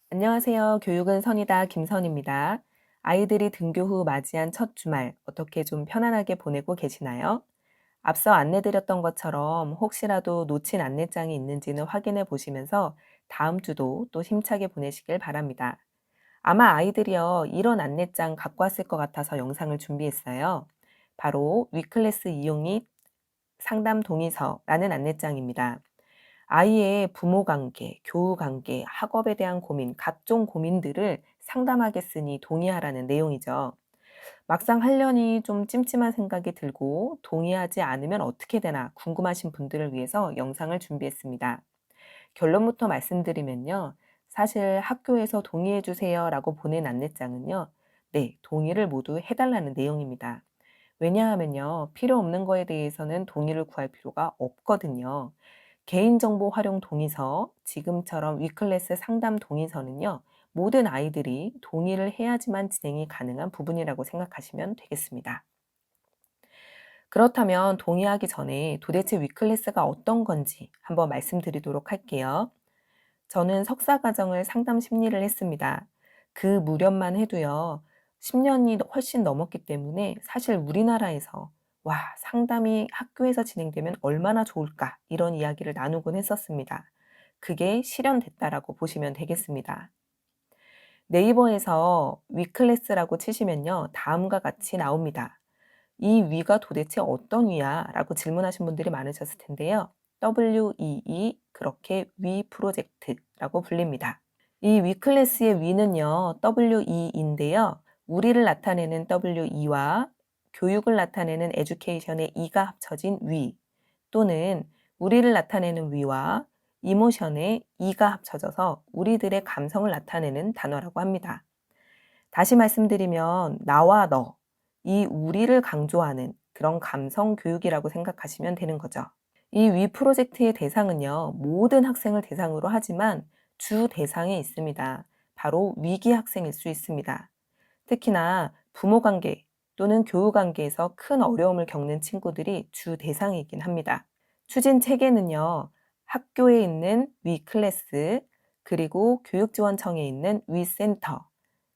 안녕하세요. 교육은 선이다. 김선입니다. 아이들이 등교 후 맞이한 첫 주말, 어떻게 좀 편안하게 보내고 계시나요? 앞서 안내드렸던 것처럼 혹시라도 놓친 안내장이 있는지는 확인해 보시면서 다음 주도 또 힘차게 보내시길 바랍니다. 아마 아이들이요, 이런 안내장 갖고 왔을 것 같아서 영상을 준비했어요. 바로 위클래스 이용 및 상담 동의서라는 안내장입니다. 아이의 부모 관계, 교우 관계, 학업에 대한 고민, 각종 고민들을 상담하겠으니 동의하라는 내용이죠. 막상 하려니 좀 찜찜한 생각이 들고 동의하지 않으면 어떻게 되나 궁금하신 분들을 위해서 영상을 준비했습니다. 결론부터 말씀드리면요. 사실 학교에서 동의해 주세요라고 보낸 안내장은요. 네, 동의를 모두 해달라는 내용입니다. 왜냐하면요. 필요 없는 거에 대해서는 동의를 구할 필요가 없거든요. 개인정보 활용 동의서, 지금처럼 위클래스 상담 동의서는요. 모든 아이들이 동의를 해야지만 진행이 가능한 부분이라고 생각하시면 되겠습니다. 그렇다면 동의하기 전에 도대체 위클래스가 어떤 건지 한번 말씀드리도록 할게요. 저는 석사 과정을 상담 심리를 했습니다. 그 무렵만 해도요, 10년이 훨씬 넘었기 때문에 사실 우리나라에서 와, 상담이 학교에서 진행되면 얼마나 좋을까 이런 이야기를 나누곤 했었습니다. 그게 실현됐다라고 보시면 되겠습니다. 네이버에서 위클래스라고 치시면요, 다음과 같이 나옵니다. 이 위가 도대체 어떤 위야? 라고 질문하신 분들이 많으셨을 텐데요. WEE, 그렇게 위 프로젝트라고 불립니다. 이 위 클래스의 위는요, WE인데요. 우리를 나타내는 WE와 교육을 나타내는 education의 E가 합쳐진 위, 또는 우리를 나타내는 위와 이모션의 E가 합쳐져서 우리들의 감성을 나타내는 단어라고 합니다. 다시 말씀드리면 나와 너, 이 우리를 강조하는 그런 감성 교육이라고 생각하시면 되는 거죠. 이 위 프로젝트의 대상은요, 모든 학생을 대상으로 하지만 주 대상에 있습니다. 바로 위기 학생일 수 있습니다. 특히나 부모 관계 또는 교우 관계에서 큰 어려움을 겪는 친구들이 주 대상이긴 합니다. 추진 체계는요, 학교에 있는 위 클래스, 그리고 교육지원청에 있는 위 센터,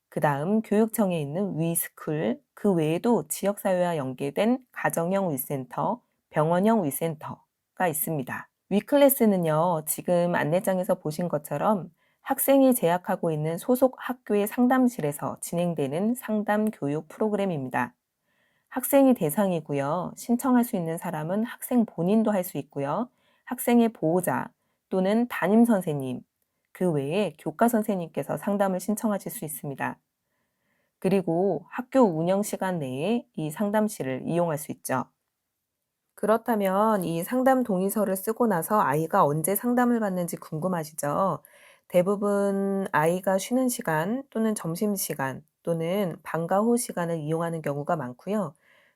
그 다음 교육청에 있는 위스쿨, 그 외에도 지역사회와 연계된 가정형 위센터, 병원형 위센터가 있습니다. 위클래스는요, 지금 안내장에서 보신 것처럼 학생이 재학하고 있는 소속 학교의 상담실에서 진행되는 상담 교육 프로그램입니다. 학생이 대상이고요. 신청할 수 있는 사람은 학생 본인도 할 수 있고요. 학생의 보호자 또는 담임 선생님, 그 외에 교과 선생님께서 상담을 신청하실 수 있습니다. 그리고 학교 운영 시간 내에 이 상담실을 이용할 수 있죠. 그렇다면 이 상담 동의서를 쓰고 나서 아이가 언제 상담을 받는지 궁금하시죠? 대부분 아이가 쉬는 시간 또는 점심시간 또는 방과 후 시간을 이용하는 경우가 많고요.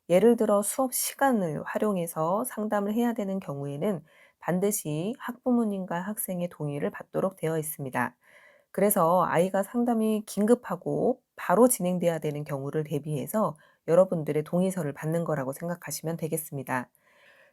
예를 들어 수업 시간을 활용해서 상담을 해야 되는 경우에는 반드시 학부모님과 학생의 동의를 받도록 되어 있습니다. 그래서 아이가 상담이 긴급하고 바로 진행돼야 되는 경우를 대비해서 여러분들의 동의서를 받는 거라고 생각하시면 되겠습니다.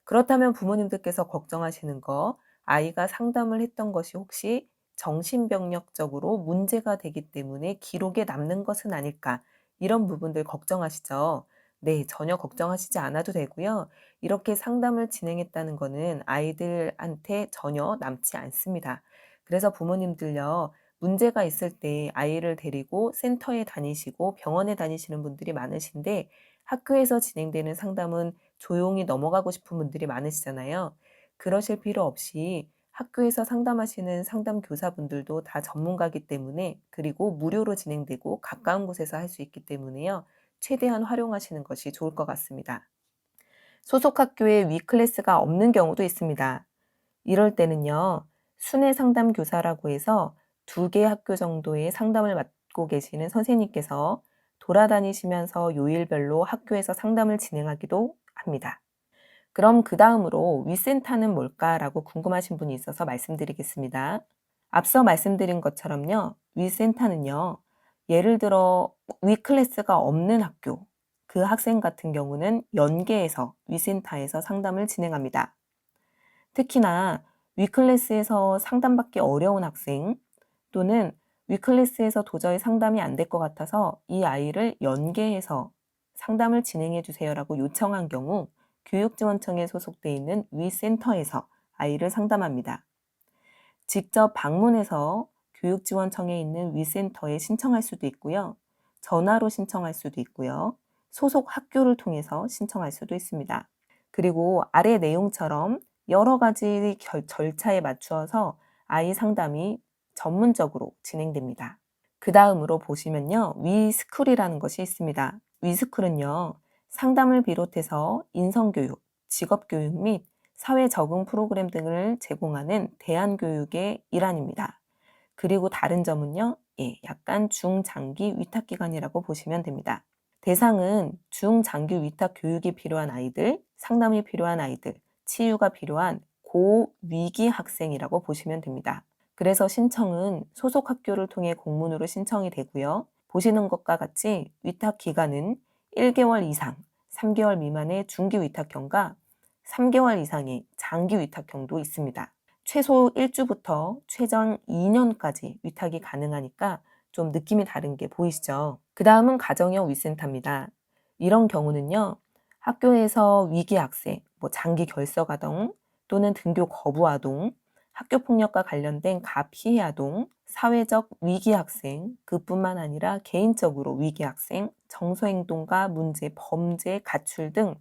그렇다면 부모님들께서 걱정하시는 거, 아이가 상담을 했던 것이 혹시 정신병력적으로 문제가 되기 때문에 기록에 남는 것은 아닐까, 이런 부분들 걱정하시죠? 네, 전혀 걱정하시지 않아도 되고요. 이렇게 상담을 진행했다는 거는 아이들한테 전혀 남지 않습니다. 그래서 부모님들요, 문제가 있을 때 아이를 데리고 센터에 다니시고 병원에 다니시는 분들이 많으신데 학교에서 진행되는 상담은 조용히 넘어가고 싶은 분들이 많으시잖아요. 그러실 필요 없이 학교에서 상담하시는 상담 교사분들도 다 전문가이기 때문에, 그리고 무료로 진행되고 가까운 곳에서 할 수 있기 때문에요. 최대한 활용하시는 것이 좋을 것 같습니다. 소속 학교에 위 클래스가 없는 경우도 있습니다. 이럴 때는요, 순회 상담 교사라고 해서 2개 학교 정도의 상담을 맡고 계시는 선생님께서 돌아다니시면서 요일별로 학교에서 상담을 진행하기도 합니다. 그럼 그 다음으로 위센터는 뭘까라고 궁금하신 분이 있어서 말씀드리겠습니다. 앞서 말씀드린 것처럼요, 위센터는요, 예를 들어 위클래스가 없는 학교, 그 학생 같은 경우는 연계해서 위센터에서 상담을 진행합니다. 특히나 위클래스에서 상담받기 어려운 학생 또는 위클래스에서 도저히 상담이 안 될 것 같아서 이 아이를 연계해서 상담을 진행해 주세요라고 요청한 경우 교육지원청에 소속돼 있는 위 센터에서 아이를 상담합니다. 직접 방문해서 교육지원청에 있는 위 센터에 신청할 수도 있고요. 전화로 신청할 수도 있고요. 소속 학교를 통해서 신청할 수도 있습니다. 그리고 아래 내용처럼 여러 가지 절차에 맞추어서 아이 상담이 전문적으로 진행됩니다. 그 다음으로 보시면요. 위스쿨이라는 것이 있습니다. 위스쿨은요. 상담을 비롯해서 인성교육, 직업교육 및 사회 적응 프로그램 등을 제공하는 대안교육의 일환입니다. 그리고 다른 점은요. 약간 중장기 위탁기관이라고 보시면 됩니다. 대상은 중장기 위탁 교육이 필요한 아이들, 상담이 필요한 아이들, 치유가 필요한 고위기 학생이라고 보시면 됩니다. 그래서 신청은 소속 학교를 통해 공문으로 신청이 되고요. 보시는 것과 같이 위탁 기간은 1개월 이상, 3개월 미만의 중기 위탁형과 3개월 이상의 장기 위탁형도 있습니다. 최소 1주부터 최장 2년까지 위탁이 가능하니까 좀 느낌이 다른 게 보이시죠? 그 다음은 가정형 위센터입니다. 이런 경우는요, 학교에서 위기 학생, 장기 결석 아동 또는 등교 거부 아동, 학교폭력과 관련된 가피해 아동, 사회적 위기 학생, 그뿐만 아니라 개인적으로 위기 학생, 정서행동과 문제, 범죄, 가출 등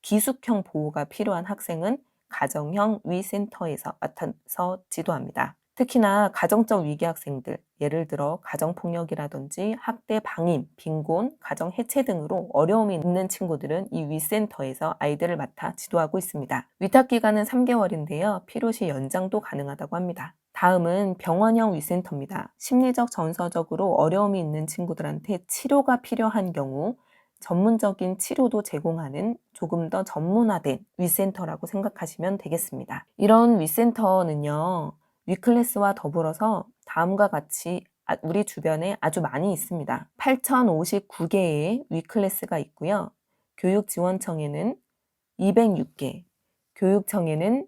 기숙형 보호가 필요한 학생은 가정형 위센터에서 맡아서 지도합니다. 특히나 가정적 위기 학생들, 예를 들어 가정폭력이라든지 학대 방임, 빈곤, 가정 해체 등으로 어려움이 있는 친구들은 이 위센터에서 아이들을 맡아 지도하고 있습니다. 위탁기간은 3개월인데요. 필요시 연장도 가능하다고 합니다. 다음은 병원형 위센터입니다. 심리적, 정서적으로 어려움이 있는 친구들한테 치료가 필요한 경우 전문적인 치료도 제공하는 조금 더 전문화된 위센터라고 생각하시면 되겠습니다. 이런 위센터는요, 위클래스와 더불어서 다음과 같이 우리 주변에 아주 많이 있습니다. 8,059개의 위클래스가 있고요. 교육지원청에는 206개, 교육청에는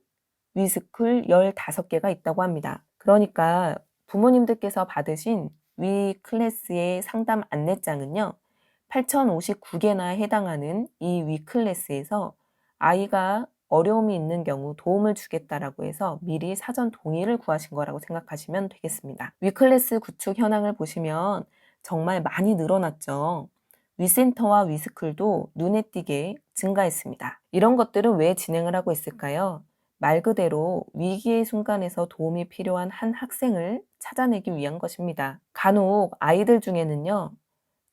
위스쿨 15개가 있다고 합니다. 그러니까 부모님들께서 받으신 위클래스의 상담 안내장은요, 8,059개나 해당하는 이 위클래스에서 아이가 어려움이 있는 경우 도움을 주겠다라고 해서 미리 사전 동의를 구하신 거라고 생각하시면 되겠습니다. 위클래스 구축 현황을 보시면 정말 많이 늘어났죠. 위센터와 위스쿨도 눈에 띄게 증가했습니다. 이런 것들은 왜 진행을 하고 있을까요? 말 그대로 위기의 순간에서 도움이 필요한 한 학생을 찾아내기 위한 것입니다. 간혹 아이들 중에는요,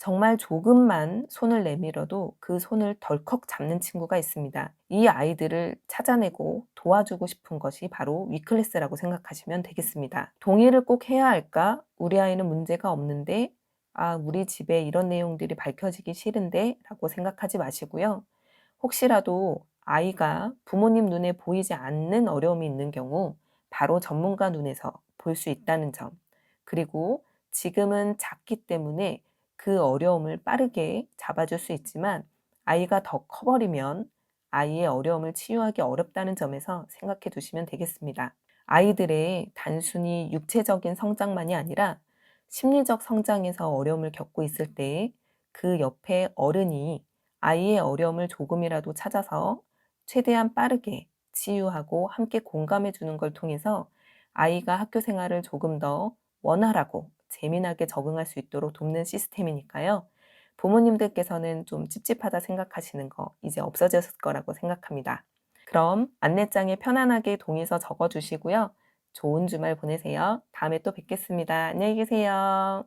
정말 조금만 손을 내밀어도 그 손을 덜컥 잡는 친구가 있습니다. 이 아이들을 찾아내고 도와주고 싶은 것이 바로 위클래스라고 생각하시면 되겠습니다. 동의를 꼭 해야 할까? 우리 아이는 문제가 없는데, 우리 집에 이런 내용들이 밝혀지기 싫은데 라고 생각하지 마시고요. 혹시라도 아이가 부모님 눈에 보이지 않는 어려움이 있는 경우 바로 전문가 눈에서 볼 수 있다는 점, 그리고 지금은 작기 때문에 그 어려움을 빠르게 잡아줄 수 있지만 아이가 더 커버리면 아이의 어려움을 치유하기 어렵다는 점에서 생각해 두시면 되겠습니다. 아이들의 단순히 육체적인 성장만이 아니라 심리적 성장에서 어려움을 겪고 있을 때 그 옆에 어른이 아이의 어려움을 조금이라도 찾아서 최대한 빠르게 치유하고 함께 공감해 주는 걸 통해서 아이가 학교 생활을 조금 더 원활하고 재미나게 적응할 수 있도록 돕는 시스템이니까요. 부모님들께서는 좀 찝찝하다 생각하시는 거 이제 없어졌을 거라고 생각합니다. 그럼 안내장에 편안하게 동의서 적어주시고요. 좋은 주말 보내세요. 다음에 또 뵙겠습니다. 안녕히 계세요.